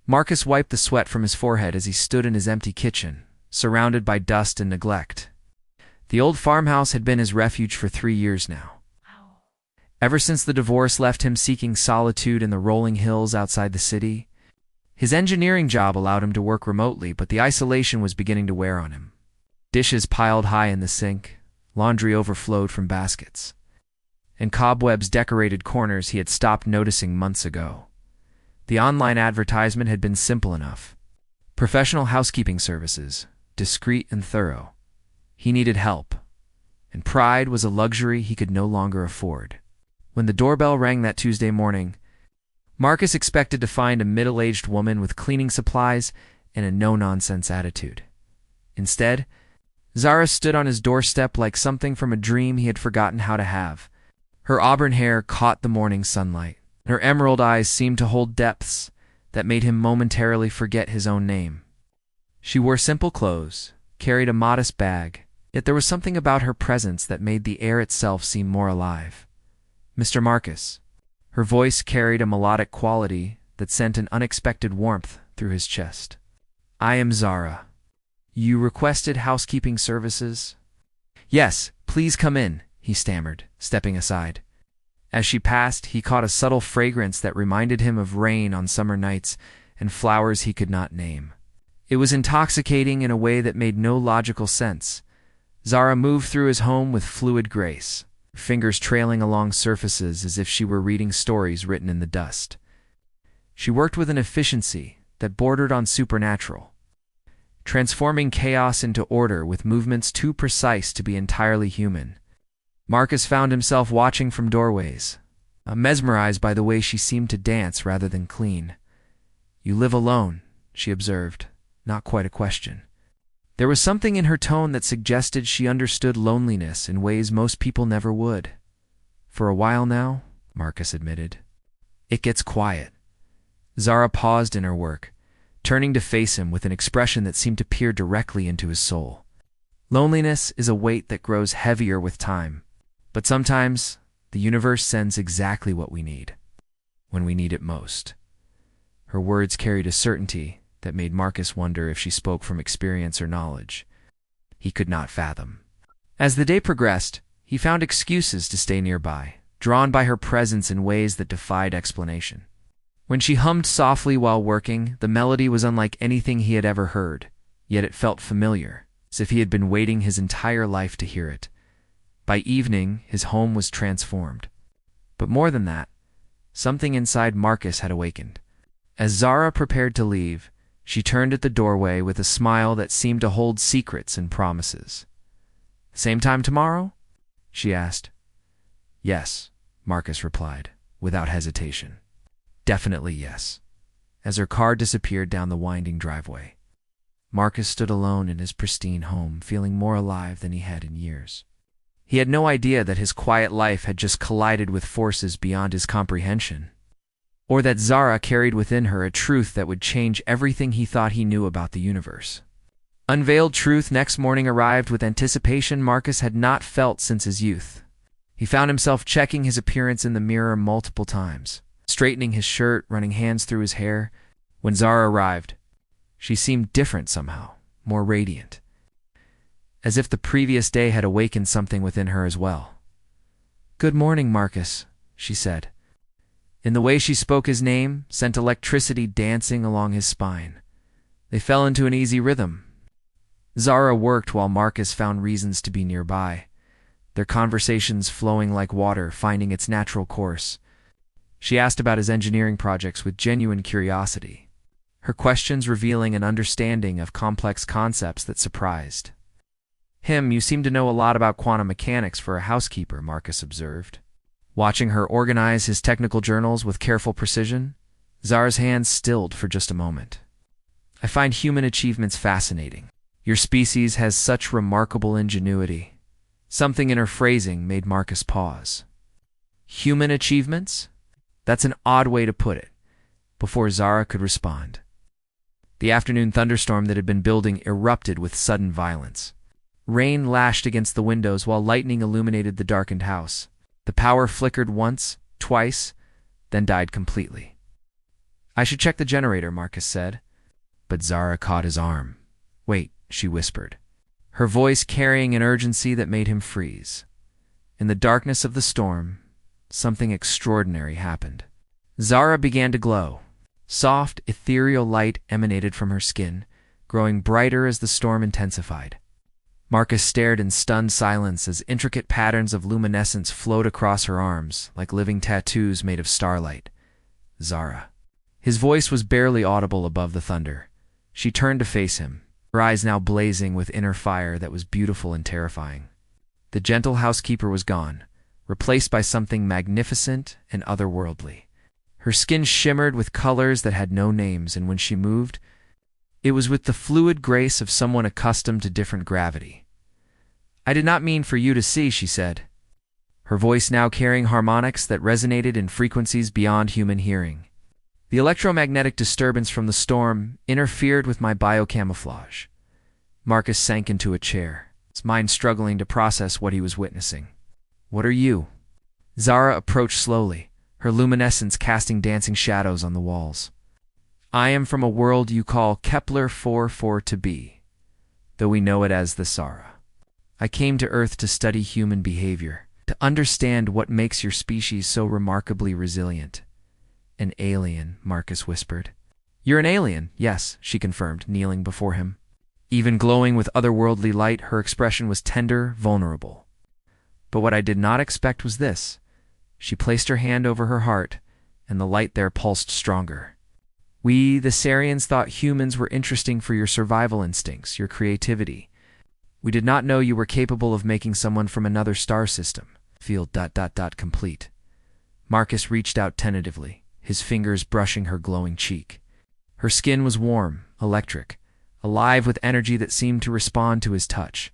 Marcus wiped the sweat from his forehead as he stood in his empty kitchen, surrounded by dust and neglect. The old farmhouse had been his refuge for 3 years now. Ever since the divorce left him seeking solitude in the rolling hills outside the city. His engineering job allowed him to work remotely, but the isolation was beginning to wear on him. Dishes piled high in the sink, laundry overflowed from baskets, and cobwebs decorated corners he had stopped noticing months ago. The online advertisement had been simple enough. Professional housekeeping services, discreet and thorough. He needed help, and pride was a luxury he could no longer afford. When the doorbell rang that Tuesday morning, Marcus expected to find a middle-aged woman with cleaning supplies and a no-nonsense attitude. Instead, Zara stood on his doorstep like something from a dream he had forgotten how to have. Her auburn hair caught the morning sunlight. Her emerald eyes seemed to hold depths that made him momentarily forget his own name. She wore simple clothes, carried a modest bag, yet there was something about her presence that made the air itself seem more alive. "Mr. Marcus." Her voice carried a melodic quality that sent an unexpected warmth through his chest. "I am Zara. You requested housekeeping services?" "Yes, please come in," he stammered, stepping aside. As she passed, he caught a subtle fragrance that reminded him of rain on summer nights and flowers he could not name. It was intoxicating in a way that made no logical sense. Zara moved through his home with fluid grace, her fingers trailing along surfaces as if she were reading stories written in the dust. She worked with an efficiency that bordered on supernatural, transforming chaos into order with movements too precise to be entirely human. Marcus found himself watching from doorways, mesmerized by the way she seemed to dance rather than clean. "You live alone," she observed, not quite a question. There was something in her tone that suggested she understood loneliness in ways most people never would. "For a while now," Marcus admitted. "It gets quiet." Zara paused in her work, turning to face him with an expression that seemed to peer directly into his soul. "Loneliness is a weight that grows heavier with time, but sometimes the universe sends exactly what we need, when we need it most." Her words carried a certainty that made Marcus wonder if she spoke from experience or knowledge. He could not fathom. As the day progressed, he found excuses to stay nearby, drawn by her presence in ways that defied explanation. When she hummed softly while working, the melody was unlike anything he had ever heard, yet it felt familiar, as if he had been waiting his entire life to hear it. By evening, his home was transformed. But more than that, something inside Marcus had awakened. As Zara prepared to leave, she turned at the doorway with a smile that seemed to hold secrets and promises. "Same time tomorrow?" she asked. "Yes," Marcus replied, without hesitation. "Definitely yes." As her car disappeared down the winding driveway, Marcus stood alone in his pristine home, feeling more alive than he had in years. He had no idea that his quiet life had just collided with forces beyond his comprehension, or that Zara carried within her a truth that would change everything he thought he knew about the universe. Unveiled truth next morning arrived with anticipation Marcus had not felt since his youth. He found himself checking his appearance in the mirror multiple times, straightening his shirt, running hands through his hair. When Zara arrived, she seemed different somehow, more radiant, as if the previous day had awakened something within her as well. "Good morning, Marcus," she said. In the way she spoke his name sent electricity dancing along his spine. They fell into an easy rhythm. Zara worked while Marcus found reasons to be nearby, their conversations flowing like water, finding its natural course. She asked about his engineering projects with genuine curiosity, her questions revealing an understanding of complex concepts that surprised. "You seem to know a lot about quantum mechanics for a housekeeper," Marcus observed. Watching her organize his technical journals with careful precision, Zara's hands stilled for just a moment. "I find human achievements fascinating. Your species has such remarkable ingenuity." Something in her phrasing made Marcus pause. "Human achievements? That's an odd way to put it," before Zara could respond. The afternoon thunderstorm that had been building erupted with sudden violence. Rain lashed against the windows while lightning illuminated the darkened house. The power flickered once, twice, then died completely. I should check the generator, Marcus said. But Zara caught his arm. Wait, she whispered, her voice carrying an urgency that made him freeze. In the darkness of the storm, something extraordinary happened. Zara began to glow. Soft, ethereal light emanated from her skin, growing brighter as the storm intensified. Marcus stared in stunned silence as intricate patterns of luminescence flowed across her arms, like living tattoos made of starlight. Zara. His voice was barely audible above the thunder. She turned to face him, her eyes now blazing with inner fire that was beautiful and terrifying. The gentle housekeeper was gone, replaced by something magnificent and otherworldly. Her skin shimmered with colors that had no names, and when she moved, it was with the fluid grace of someone accustomed to different gravity. I did not mean for you to see, she said, her voice now carrying harmonics that resonated in frequencies beyond human hearing. The electromagnetic disturbance from the storm interfered with my biocamouflage. Marcus sank into a chair, his mind struggling to process what he was witnessing. What are you? Zara approached slowly, her luminescence casting dancing shadows on the walls. I am from a world you call Kepler 44b, though we know it as the Sara. I came to Earth to study human behavior, to understand what makes your species so remarkably resilient. An alien, Marcus whispered. You're an alien, yes, she confirmed, kneeling before him. Even glowing with otherworldly light, her expression was tender, vulnerable. But what I did not expect was this. She placed her hand over her heart, and the light there pulsed stronger. We, the Sarians, thought humans were interesting for your survival instincts, your creativity. We did not know you were capable of making someone from another star system feel ... complete. Marcus reached out tentatively, his fingers brushing her glowing cheek. Her skin was warm, electric, alive with energy that seemed to respond to his touch.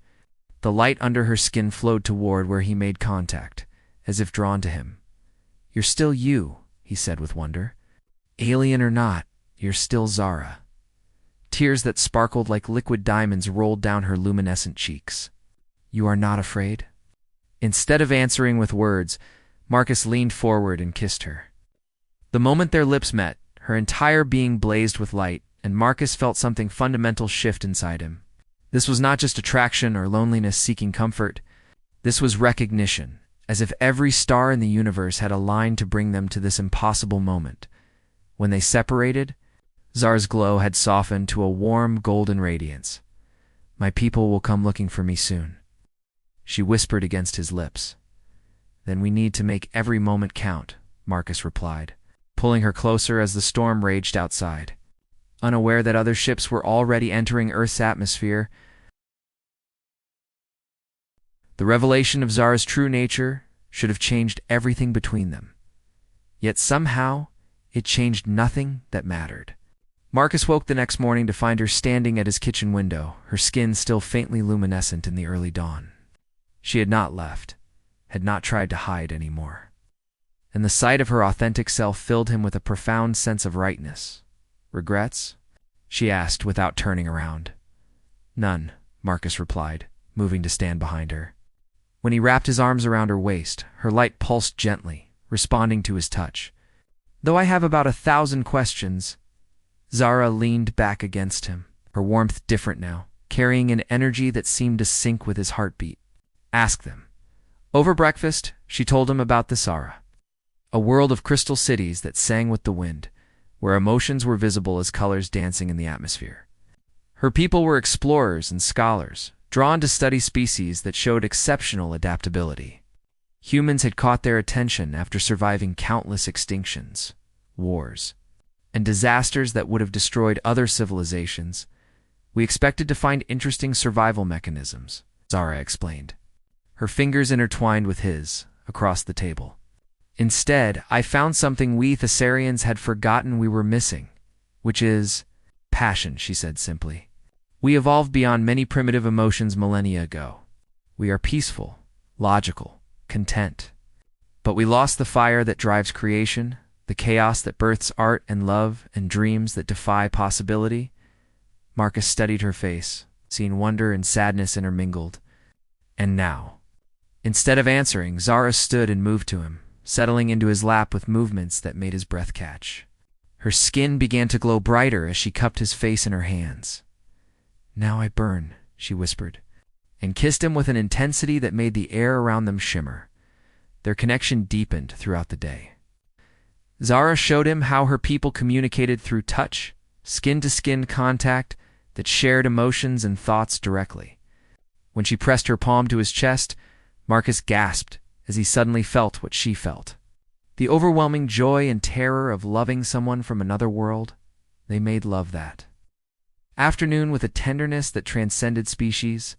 The light under her skin flowed toward where he made contact, as if drawn to him. You're still you, he said with wonder. Alien or not, you're still Zara. Tears that sparkled like liquid diamonds rolled down her luminescent cheeks. You are not afraid? Instead of answering with words, Marcus leaned forward and kissed her. The moment their lips met, her entire being blazed with light, and Marcus felt something fundamental shift inside him. This was not just attraction or loneliness seeking comfort. This was recognition, as if every star in the universe had aligned to bring them to this impossible moment. When they separated, Zara's glow had softened to a warm golden radiance. My people will come looking for me soon. She whispered against his lips. Then we need to make every moment count, Marcus replied, pulling her closer as the storm raged outside. Unaware that other ships were already entering Earth's atmosphere, the revelation of Zara's true nature should have changed everything between them. Yet somehow, it changed nothing that mattered. Marcus woke the next morning to find her standing at his kitchen window, her skin still faintly luminescent in the early dawn. She had not left, had not tried to hide anymore. And the sight of her authentic self filled him with a profound sense of rightness. Regrets? She asked without turning around. None, Marcus replied, moving to stand behind her. When he wrapped his arms around her waist, her light pulsed gently, responding to his touch. Though I have about 1,000 questions. Zara leaned back against him, her warmth different now, carrying an energy that seemed to sync with his heartbeat. Ask them. Over breakfast, she told him about the Sara, a world of crystal cities that sang with the wind, where emotions were visible as colors dancing in the atmosphere. Her people were explorers and scholars, drawn to study species that showed exceptional adaptability. Humans had caught their attention after surviving countless extinctions, wars, and disasters that would have destroyed other civilizations. We expected to find interesting survival mechanisms, Zara explained, her fingers intertwined with his, across the table. Instead, I found something we Thessarians had forgotten we were missing, which is passion, she said simply. We evolved beyond many primitive emotions millennia ago. We are peaceful, logical, content. But we lost the fire that drives creation, the chaos that births art and love and dreams that defy possibility. Marcus studied her face, seeing wonder and sadness intermingled. And now, instead of answering, Zara stood and moved to him, settling into his lap with movements that made his breath catch. Her skin began to glow brighter as she cupped his face in her hands. "Now I burn," she whispered, and kissed him with an intensity that made the air around them shimmer. Their connection deepened throughout the day. Zara showed him how her people communicated through touch, skin-to-skin contact that shared emotions and thoughts directly. When she pressed her palm to his chest, Marcus gasped as he suddenly felt what she felt. The overwhelming joy and terror of loving someone from another world. They made love that afternoon with a tenderness that transcended species.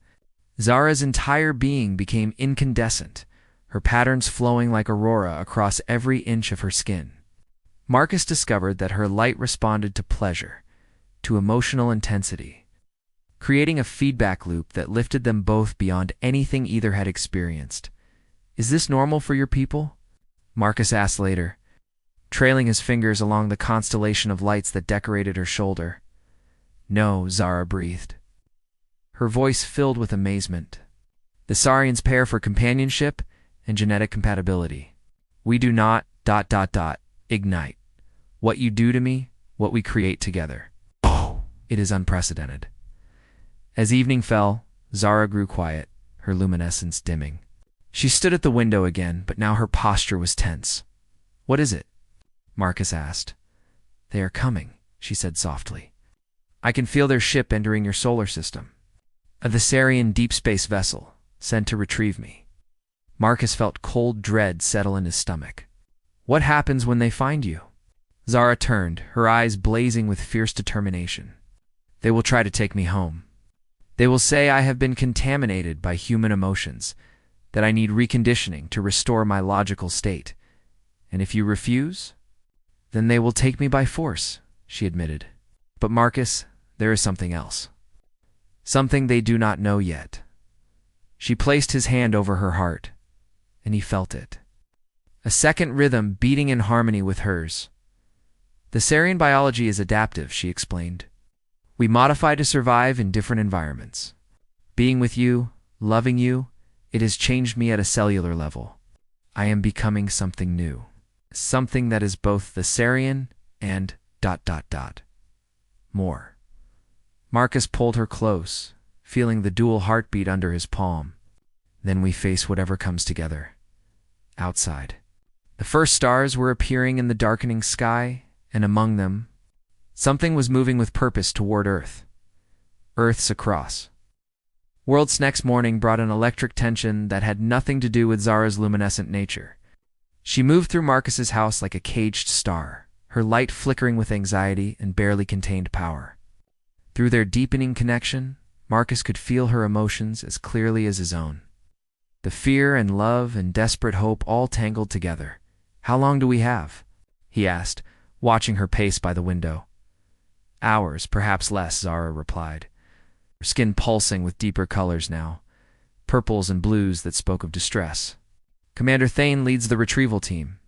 Zara's entire being became incandescent, her patterns flowing like aurora across every inch of her skin. Marcus discovered that her light responded to pleasure, to emotional intensity, creating a feedback loop that lifted them both beyond anything either had experienced. "Is this normal for your people?" Marcus asked later, trailing his fingers along the constellation of lights that decorated her shoulder. "No," Zara breathed, her voice filled with amazement. "The Saurians pair for companionship and genetic compatibility. We do not ... ignite. What you do to me, what we create together. Oh, it is unprecedented." As evening fell, Zara grew quiet, her luminescence dimming. She stood at the window again, but now her posture was tense. "What is it?" Marcus asked. "They are coming," she said softly. "I can feel their ship entering your solar system. A Viserian deep space vessel, sent to retrieve me." Marcus felt cold dread settle in his stomach. "What happens when they find you?" Zara turned, her eyes blazing with fierce determination. "They will try to take me home. They will say I have been contaminated by human emotions, that I need reconditioning to restore my logical state. And if you refuse, then they will take me by force," she admitted. "But Marcus, there is something else. Something they do not know yet." She placed his hand over her heart, and he felt it. A second rhythm beating in harmony with hers. "The Saurian biology is adaptive," she explained. "We modify to survive in different environments. Being with you, loving you, it has changed me at a cellular level. I am becoming something new. Something that is both the Saurian and ... more." Marcus pulled her close, feeling the dual heartbeat under his palm. "Then we face whatever comes together." Outside, the first stars were appearing in the darkening sky, and among them, something was moving with purpose toward Earth. Earth's across. World's next morning brought an electric tension that had nothing to do with Zara's luminescent nature. She moved through Marcus's house like a caged star, her light flickering with anxiety and barely contained power. Through their deepening connection, Marcus could feel her emotions as clearly as his own. The fear and love and desperate hope all tangled together. "How long do we have?" he asked, watching her pace by the window. "Hours, perhaps less," Zara replied, her skin pulsing with deeper colors now, purples and blues that spoke of distress. "Commander Thane leads the retrieval team.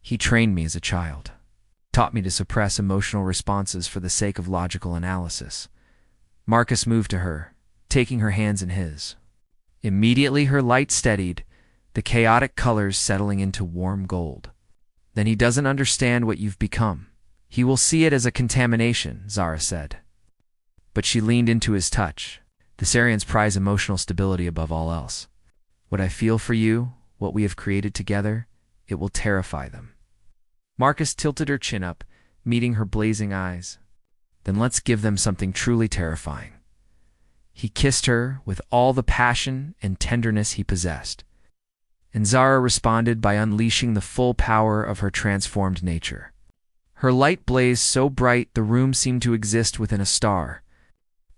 He trained me as a child, taught me to suppress emotional responses for the sake of logical analysis." Marcus moved to her, taking her hands in his. Immediately her light steadied, the chaotic colors settling into warm gold. "Then he doesn't understand what you've become. He will see it as a contamination," Zara said. But she leaned into his touch. "The Saurians prize emotional stability above all else. What I feel for you, what we have created together, it will terrify them." Marcus tilted her chin up, meeting her blazing eyes. "Then let's give them something truly terrifying." He kissed her with all the passion and tenderness he possessed, and Zara responded by unleashing the full power of her transformed nature. Her light blazed so bright the room seemed to exist within a star,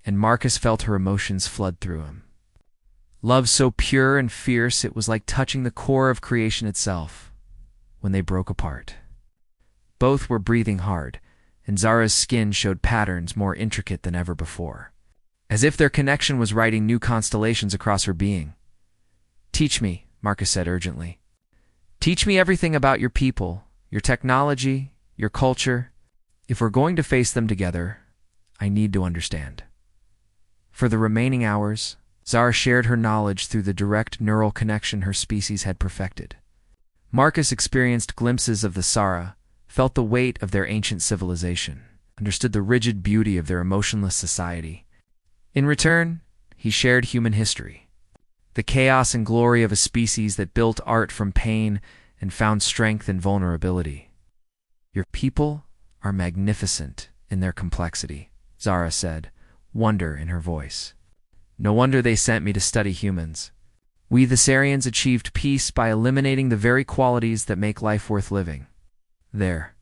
and Marcus felt her emotions flood through him. Love so pure and fierce it was like touching the core of creation itself. When they broke apart, both were breathing hard, and Zara's skin showed patterns more intricate than ever before, as if their connection was writing new constellations across her being. "Teach me," Marcus said urgently. "Teach me everything about your people, your technology, your culture. If we're going to face them together, I need to understand." For the remaining hours, Zara shared her knowledge through the direct neural connection her species had perfected. Marcus experienced glimpses of the Sara, felt the weight of their ancient civilization, understood the rigid beauty of their emotionless society. In return, he shared human history, the chaos and glory of a species that built art from pain and found strength in vulnerability. Your people are magnificent in their complexity, Zara said, wonder in her voice. No wonder they sent me to study humans. We Thessarians achieved peace by eliminating the very qualities that make life worth living. Their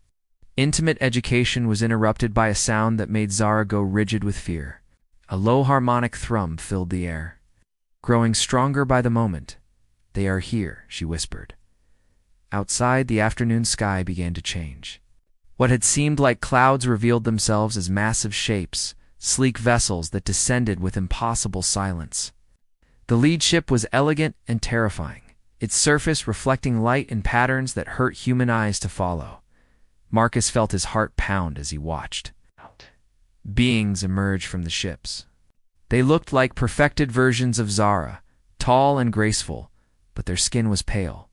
intimate education was interrupted by a sound that made Zara go rigid with fear. A low harmonic thrum filled the air. Growing stronger by the moment. They are here, she whispered. Outside, the afternoon sky began to change. What had seemed like clouds revealed themselves as massive shapes, sleek vessels that descended with impossible silence. The lead ship was elegant and terrifying, its surface reflecting light in patterns that hurt human eyes to follow. Marcus felt his heart pound as he watched. Beings emerged from the ships. They looked like perfected versions of Zara, tall and graceful, but their skin was pale,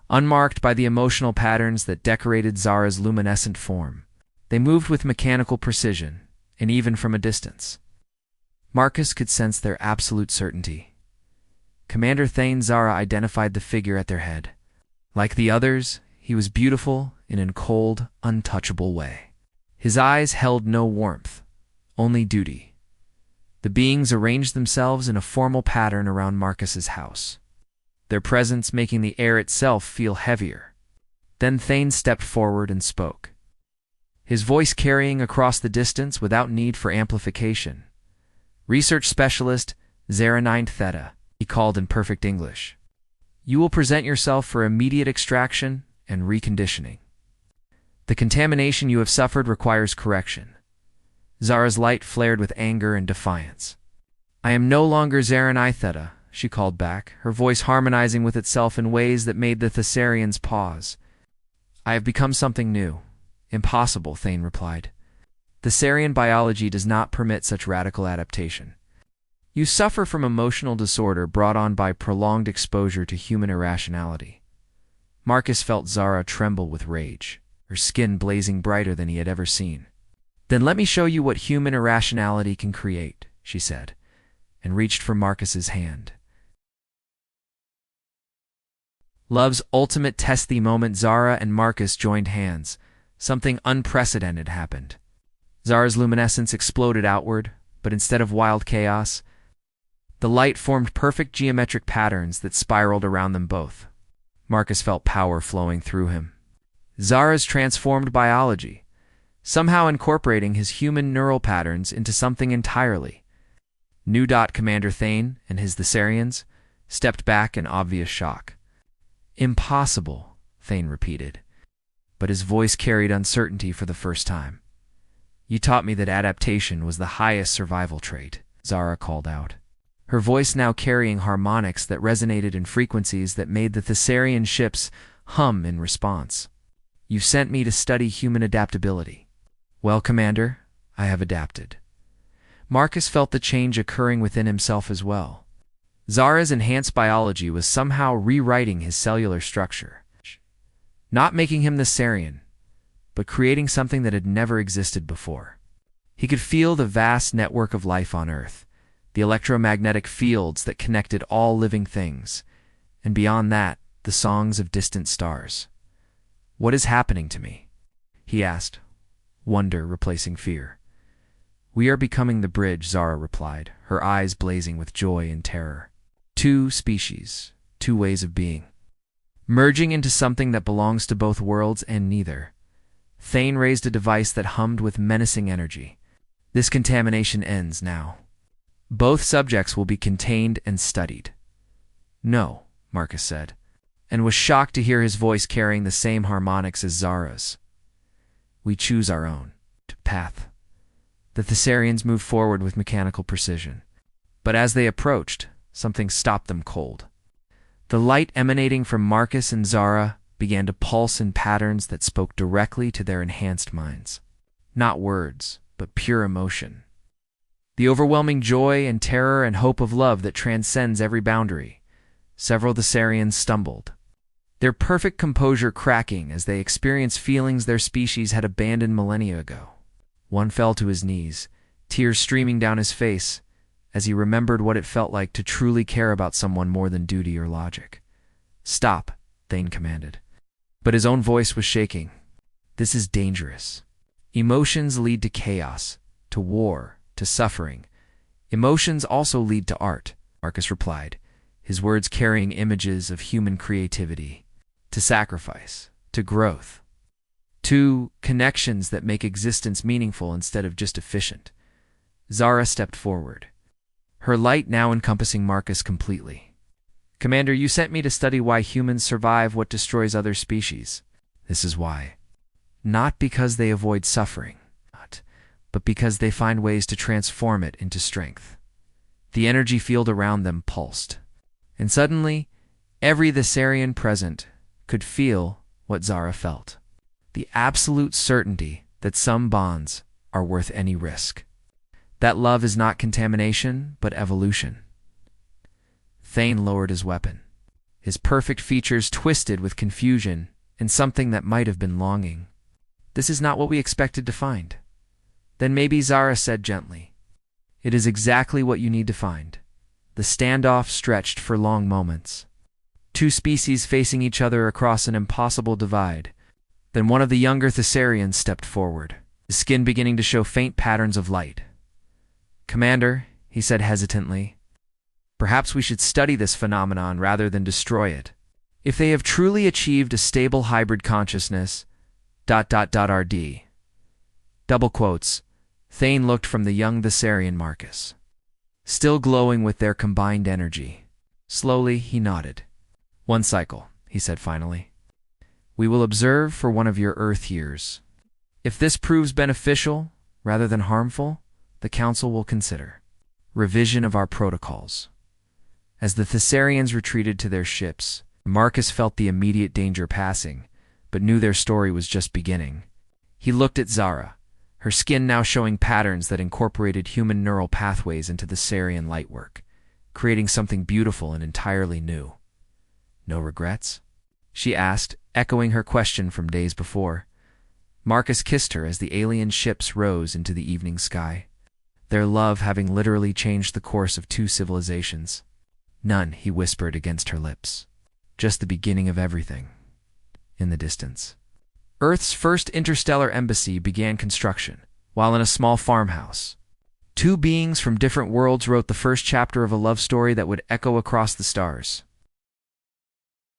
unmarked by the emotional patterns that decorated Zara's luminescent form. They moved with mechanical precision, and even from a distance. Marcus could sense their absolute certainty. Commander Thane Zara identified the figure at their head. Like the others, he was beautiful in a cold, untouchable way. His eyes held no warmth, only duty. The beings arranged themselves in a formal pattern around Marcus's house, their presence making the air itself feel heavier. Then Thane stepped forward and spoke, his voice carrying across the distance without need for amplification. Research Specialist 09 Theta, he called in perfect English. You will present yourself for immediate extraction and reconditioning. The contamination you have suffered requires correction. Zara's light flared with anger and defiance. I am no longer 09 Theta, she called back, her voice harmonizing with itself in ways that made the Thessarians pause. I have become something new. Impossible, Thane replied. Thessarian biology does not permit such radical adaptation. You suffer from emotional disorder brought on by prolonged exposure to human irrationality. Marcus felt Zara tremble with rage, her skin blazing brighter than he had ever seen. Then let me show you what human irrationality can create, she said, and reached for Marcus's hand. Love's ultimate test the moment Zara and Marcus joined hands. Something unprecedented happened. Zara's luminescence exploded outward, but instead of wild chaos, the light formed perfect geometric patterns that spiraled around them both. Marcus felt power flowing through him. Zara's transformed biology, somehow incorporating his human neural patterns into something entirely new. Commander Thane and his Thessarians stepped back in obvious shock. Impossible, Thane repeated, but his voice carried uncertainty for the first time. You taught me that adaptation was the highest survival trait, Zara called out, her voice now carrying harmonics that resonated in frequencies that made the Thessarian ships hum in response. You sent me to study human adaptability. Well, Commander, I have adapted. Marcus felt the change occurring within himself as well. Zara's enhanced biology was somehow rewriting his cellular structure, not making him Thessarian, but creating something that had never existed before. He could feel the vast network of life on Earth, the electromagnetic fields that connected all living things, and beyond that, the songs of distant stars. What is happening to me? He asked, wonder replacing fear. We are becoming the bridge, Zara replied, her eyes blazing with joy and terror. Two species, two ways of being, merging into something that belongs to both worlds and neither. Thane raised a device that hummed with menacing energy. This contamination ends now. Both subjects will be contained and studied. No, Marcus said, and was shocked to hear his voice carrying the same harmonics as Zara's. We choose our own path. The Thessarians moved forward with mechanical precision, but as they approached, something stopped them cold. The light emanating from Marcus and Zara began to pulse in patterns that spoke directly to their enhanced minds. Not words, but pure emotion. The overwhelming joy and terror and hope of love that transcends every boundary. Several Thessarians stumbled. their perfect composure cracking as they experienced feelings their species had abandoned millennia ago. One fell to his knees, tears streaming down his face, as he remembered what it felt like to truly care about someone more than duty or logic. "Stop," Thane commanded. But his own voice was shaking. "This is dangerous. Emotions lead to chaos, to war, to suffering. Emotions also lead to art," Marcus replied, his words carrying images of human creativity, to sacrifice, to growth, to connections that make existence meaningful instead of just efficient. Zara stepped forward, her light now encompassing Marcus completely. "Commander, you sent me to study why humans survive what destroys other species. This is why. Not because they avoid suffering, but because they find ways to transform it into strength." The energy field around them pulsed, and suddenly, every Thessarian present could feel what Zara felt. The absolute certainty that some bonds are worth any risk. That love is not contamination, but evolution. Thane lowered his weapon, his perfect features twisted with confusion and something that might have been longing. "This is not what we expected to find." "Then maybe," Zara said gently. "It is exactly what you need to find." The standoff stretched for long moments. Two species facing each other across an impossible divide. Then one of the younger Thessarians stepped forward, his skin beginning to show faint patterns of light. "Commander," he said hesitantly, "perhaps we should study this phenomenon rather than destroy it. If they have truly achieved a stable hybrid consciousness, ... RD. Double quotes. Thane looked from the young Thessarian Marcus, still glowing with their combined energy. Slowly, he nodded. "One cycle," he said finally. "We will observe for one of your Earth years. If this proves beneficial rather than harmful, the Council will consider revision of our protocols." As the Thessarians retreated to their ships, Marcus felt the immediate danger passing, but knew their story was just beginning. He looked at Zara, her skin now showing patterns that incorporated human neural pathways into the Thessarian lightwork, creating something beautiful and entirely new. "No regrets?" she asked, echoing her question from days before. Marcus kissed her as the alien ships rose into the evening sky, their love having literally changed the course of two civilizations. "None," he whispered against her lips. "Just the beginning of everything." In the distance, Earth's first interstellar embassy began construction, while in a small farmhouse, two beings from different worlds wrote the first chapter of a love story that would echo across the stars.